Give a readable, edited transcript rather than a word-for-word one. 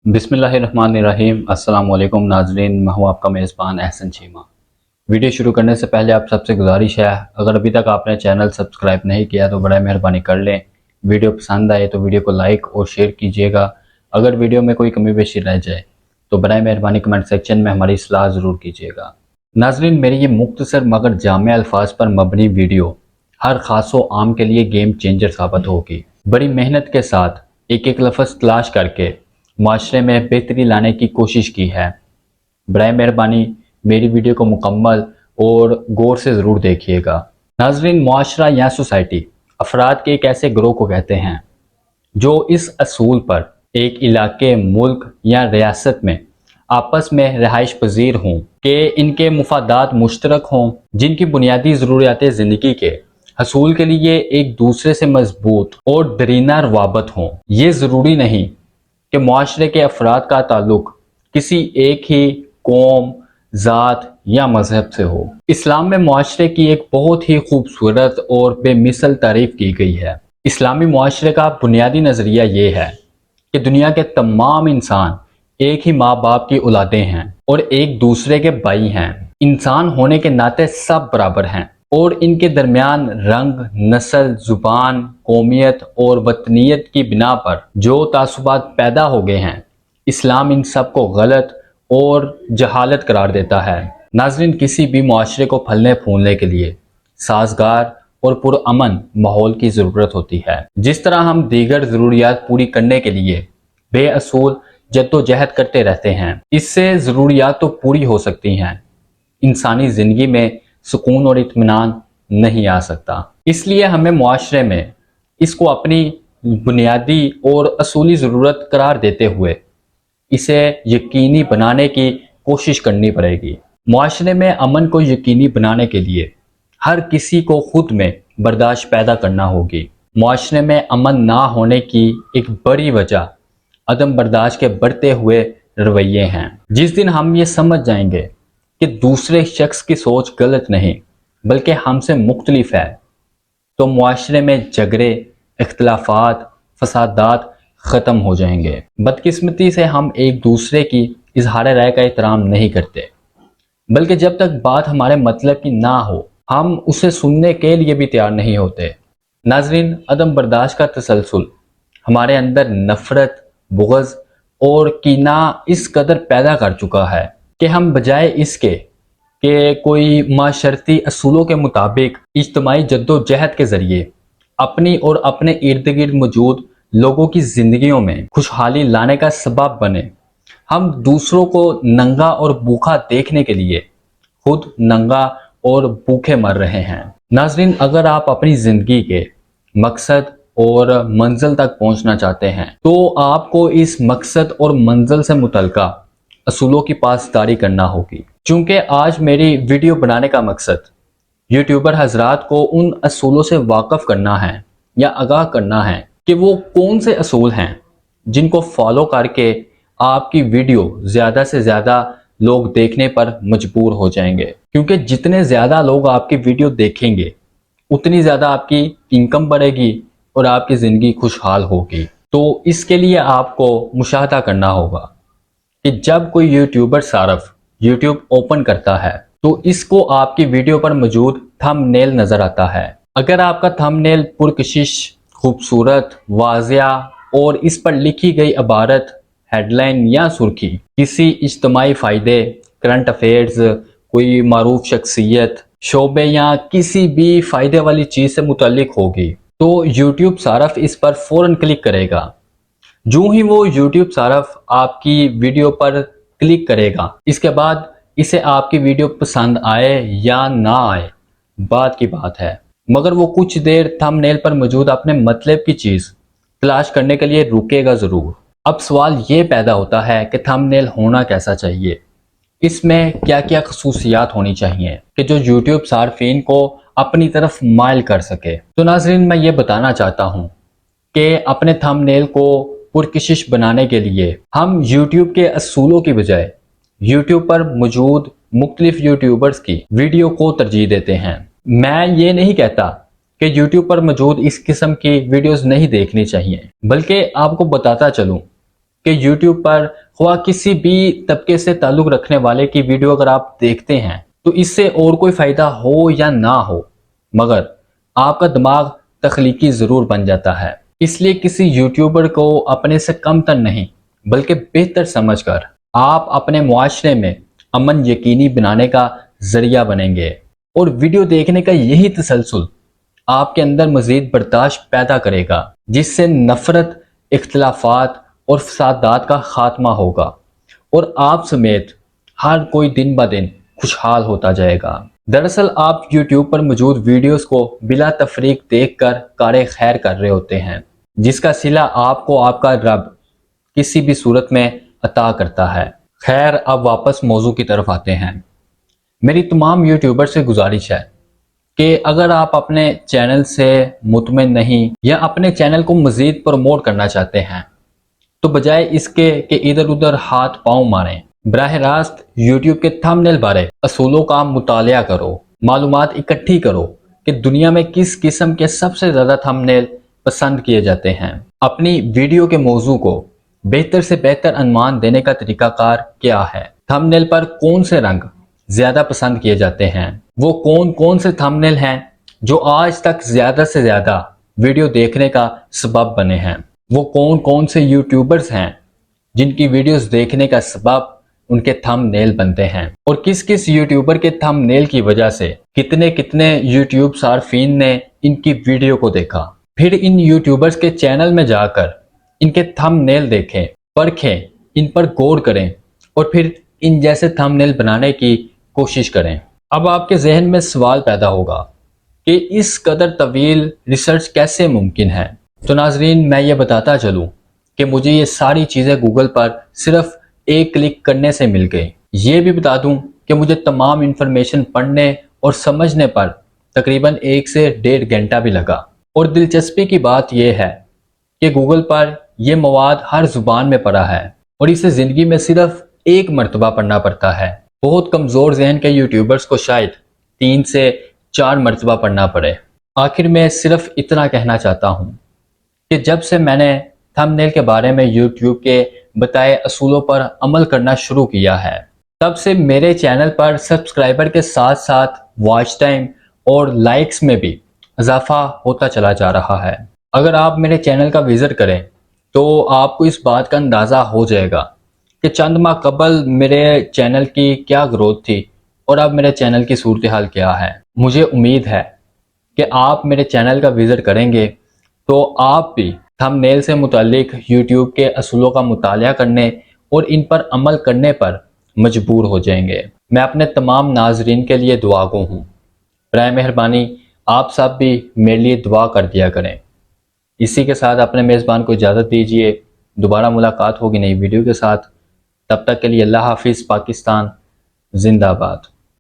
बिस्मिल्लाहिर्रहमानिर्रहीम। अस्सलाम वालेकुम नाज़रीन, मैं हूँ आपका मेज़बान एहसन चीमा। वीडियो शुरू करने से पहले आप सबसे गुजारिश है, अगर अभी तक आपने चैनल सब्सक्राइब नहीं किया तो बड़ा मेहरबानी कर लें। वीडियो पसंद आए तो वीडियो को लाइक और शेयर कीजिएगा। अगर वीडियो में कोई कमी पेशी रह जाए तो बड़ा मेहरबानी कमेंट सेक्शन में हमारी इस्लाह ज़रूर कीजिएगा। नाज़रीन, मेरी ये मुख्तसर मगर जामे अल्फाज पर मबनी वीडियो हर ख़ास व आम के लिए गेम चेंजर साबित होगी। बड़ी मेहनत के साथ एक एक लफ्ज़ तलाश करके माशरे में बेहतरी लाने की कोशिश की है। बराए मेहरबानी मेरी वीडियो को मुकम्मल और गौर से ज़रूर देखिएगा। नाज़रीन, मुआशरा या सोसाइटी अफराद के एक ऐसे ग्रोह को कहते हैं जो इस असूल पर एक इलाके, मुल्क या रियासत में आपस में रहाइश पजीर हों कि इनके मुफादात मुश्तरक हों, जिनकी बुनियादी ज़रूरियात ज़िंदगी के हसूल के लिए एक दूसरे से मजबूत और दरीना रवाबत हों। ये ज़रूरी नहीं कि मुआशरे के अफराद का ताल्लुक किसी एक ही कौम, ज़ात या मजहब से हो। इस्लाम में मुआशरे की एक बहुत ही खूबसूरत और बेमिसल तारीफ की गई है। इस्लामी मुआशरे का बुनियादी नज़रिया ये है कि दुनिया के तमाम इंसान एक ही माँ बाप की औलादें हैं और एक दूसरे के भाई हैं। इंसान होने के नाते सब बराबर हैं और इनके दरमियान रंग, नस्ल, जुबान, कौमियत और वतनियत की बिना पर जो तासुबात पैदा हो गए हैं, इस्लाम इन सब को गलत और जहालत करार देता है। नाज़रीन, किसी भी मुआशरे को फलने फूलने के लिए साजगार और पुरअमन माहौल की ज़रूरत होती है। जिस तरह हम दीगर ज़रूरियात पूरी करने के लिए बेअसूल जद्दोजहद करते रहते हैं, इससे ज़रूरियात तो पूरी हो सकती हैं, इंसानी ज़िंदगी में सुकून और इत्मीनान नहीं आ सकता। इसलिए हमें मुआशरे में इसको अपनी बुनियादी और असूली ज़रूरत करार देते हुए इसे यकीनी बनाने की कोशिश करनी पड़ेगी। मुआशरे में अमन को यकीनी बनाने के लिए हर किसी को खुद में बर्दाश्त पैदा करना होगी। मुआशरे में अमन ना होने की एक बड़ी वजह अदम बर्दाश्त के बढ़ते हुए रवैये हैं। जिस दिन हम ये समझ जाएंगे कि दूसरे शख्स की सोच गलत नहीं बल्कि हमसे मुख्तलिफ है, तो मुआशरे में झगड़े, इख्तलाफात, फसादात ख़त्म हो जाएंगे। बदकिस्मती से हम एक दूसरे की इजहार राय का एहतराम नहीं करते, बल्कि जब तक बात हमारे मतलब की ना हो हम उसे सुनने के लिए भी तैयार नहीं होते। नाजरीन, अदम बर्दाश्त का तसलसल हमारे अंदर नफरत, बुग़्ज़ और कीना इस कदर पैदा कर चुका है कि हम बजाय इसके कि कोई माशरती असूलों के मुताबिक इज्तमाई जद्दोजहद के ज़रिए अपनी और अपने इर्द गिर्द मौजूद लोगों की ज़िंदगियों में खुशहाली लाने का सबब बने, हम दूसरों को नंगा और भूखा देखने के लिए खुद नंगा और भूखे मर रहे हैं। नाज़रीन, अगर आप अपनी ज़िंदगी के मकसद और मंजिल तक पहुंचना चाहते हैं तो आपको इस मकसद और मंजिल से मुतल्लिका असूलों की पासदारी करना होगी। चूंकि आज मेरी वीडियो बनाने का मकसद यूट्यूबर हजरात को उन असूलों से वाकफ करना है या आगाह करना है कि वो कौन से असूल हैं जिनको फॉलो करके आपकी वीडियो ज़्यादा से ज़्यादा लोग देखने पर मजबूर हो जाएंगे। क्योंकि जितने ज़्यादा लोग आपकी वीडियो देखेंगे उतनी ज़्यादा आपकी इनकम बढ़ेगी और आपकी ज़िंदगी खुशहाल होगी। तो इसके लिए आपको मुशाहदा करना होगा कि जब कोई यूट्यूबर सारफ यूट्यूब ओपन करता है तो इसको आपकी वीडियो पर मौजूद थंबनेल नज़र आता है। अगर आपका थंबनेल पुरकशिश, खूबसूरत, वाज़िया और इस पर लिखी गई इबारत, हेडलाइन या सुर्खी किसी इज्तमाई फ़ायदे, करंट अफेयर्स, कोई मारूफ शख्सियत, शोबे या किसी भी फ़ायदे वाली चीज़ से मुतल्लिक होगी तो यूट्यूब सारफ इस पर फ़ौरन क्लिक करेगा। जो ही वो यूट्यूब सारफ आपकी वीडियो पर क्लिक करेगा, इसके बाद इसे आपकी वीडियो पसंद आए या ना आए बात की बात है, मगर वो कुछ देर थंबनेल पर मौजूद अपने मतलब की चीज़ तलाश करने के लिए रुकेगा ज़रूर। अब सवाल ये पैदा होता है कि थंबनेल होना कैसा चाहिए, इसमें क्या क्या खसूसियात होनी चाहिए कि जो यूट्यूब सार्फिन को अपनी तरफ माइल कर सके। तो नाज़रीन, मैं ये बताना चाहता हूँ कि अपने थंबनेल को पुरकशिश बनाने के लिए हम यूट्यूब के असूलों की बजाय यूट्यूब पर मौजूद मुख्तलिफ यूट्यूबर्स की वीडियो को तरजीह देते हैं। मैं ये नहीं कहता कि यूट्यूब पर मौजूद इस किस्म की वीडियोस नहीं देखनी चाहिए, बल्कि आपको बताता चलूं کہ یوٹیوب پر خواہ کسی بھی طبقے سے تعلق رکھنے والے کی ویڈیو اگر آپ دیکھتے ہیں تو اس سے اور کوئی فائدہ ہو یا نہ ہو، مگر آپ کا دماغ تخلیقی ضرور بن جاتا ہے۔ اس لیے کسی یوٹیوبر کو اپنے سے کم تر نہیں بلکہ بہتر سمجھ کر آپ اپنے معاشرے میں امن یقینی بنانے کا ذریعہ بنیں گے، اور ویڈیو دیکھنے کا یہی تسلسل آپ کے اندر مزید برداشت پیدا کرے گا، جس سے نفرت، اختلافات اور فسادات کا خاتمہ ہوگا، اور آپ سمیت ہر کوئی دن بہ دن خوشحال ہوتا جائے گا۔ دراصل آپ یوٹیوب پر موجود ویڈیوز کو بلا تفریق دیکھ کر کار خیر کر رہے ہوتے ہیں، جس کا صلہ آپ کو آپ کا رب کسی بھی صورت میں عطا کرتا ہے۔ خیر، اب واپس موضوع کی طرف آتے ہیں۔ میری تمام یوٹیوبر سے گزارش ہے کہ اگر آپ اپنے چینل سے مطمئن نہیں یا اپنے چینل کو مزید پروموٹ کرنا چاہتے ہیں تو بجائے اس کے کہ ادھر ادھر ہاتھ پاؤں ماریں، براہ راست یوٹیوب کے تھمبنیل بارے اصولوں کا مطالعہ کرو، معلومات اکٹھی کرو کہ دنیا میں کس قسم کے سب سے زیادہ تھمبنیل پسند کیے جاتے ہیں، اپنی ویڈیو کے موضوع کو بہتر سے بہتر عنوان دینے کا طریقہ کار کیا ہے، تھمبنیل پر کون سے رنگ زیادہ پسند کیے جاتے ہیں، وہ کون کون سے تھمبنیل ہیں جو آج تک زیادہ سے زیادہ ویڈیو دیکھنے کا سبب بنے ہیں، وہ کون کون سے یوٹیوبرز ہیں جن کی ویڈیوز دیکھنے کا سبب ان کے تھم نیل بنتے ہیں، اور کس کس یوٹیوبر کے تھم نیل کی وجہ سے کتنے کتنے یوٹیوب صارفین نے ان کی ویڈیو کو دیکھا۔ پھر ان یوٹیوبرز کے چینل میں جا کر ان کے تھم نیل دیکھیں، پرکھیں، ان پر غور کریں، اور پھر ان جیسے تھم نیل بنانے کی کوشش کریں۔ اب آپ کے ذہن میں سوال پیدا ہوگا کہ اس قدر طویل ریسرچ کیسے ممکن ہے؟ تو ناظرین، میں یہ بتاتا چلوں کہ مجھے یہ ساری چیزیں گوگل پر صرف ایک کلک کرنے سے مل گئی۔ یہ بھی بتا دوں کہ مجھے تمام انفارمیشن پڑھنے اور سمجھنے پر تقریباً 1 سے 1.5 گھنٹہ بھی لگا، اور دلچسپی کی بات یہ ہے کہ گوگل پر یہ مواد ہر زبان میں پڑھا ہے، اور اسے زندگی میں صرف ایک مرتبہ پڑھنا پڑتا ہے۔ بہت کمزور ذہن کے یوٹیوبرز کو شاید 3 سے 4 مرتبہ پڑھنا پڑے۔ آخر میں صرف اتنا کہنا چاہتا ہوں کہ جب سے میں نے تھم نیل کے بارے میں یوٹیوب کے بتائے اصولوں پر عمل کرنا شروع کیا ہے، تب سے میرے چینل پر سبسکرائبر کے ساتھ ساتھ واچ ٹائم اور لائکس میں بھی اضافہ ہوتا چلا جا رہا ہے۔ اگر آپ میرے چینل کا وزٹ کریں تو آپ کو اس بات کا اندازہ ہو جائے گا کہ چند ماہ قبل میرے چینل کی کیا گروتھ تھی اور اب میرے چینل کی صورتحال کیا ہے۔ مجھے امید ہے کہ آپ میرے چینل کا وزٹ کریں گے تو آپ بھی تھم نیل سے متعلق یوٹیوب کے اصولوں کا مطالعہ کرنے اور ان پر عمل کرنے پر مجبور ہو جائیں گے۔ میں اپنے تمام ناظرین کے لیے دعا گو ہوں، برائے مہربانی آپ سب بھی میرے لیے دعا کر دیا کریں۔ اسی کے ساتھ اپنے میزبان کو اجازت دیجیے، دوبارہ ملاقات ہوگی نئی ویڈیو کے ساتھ، تب تک کے لیے اللہ حافظ۔ پاکستان زندہ باد۔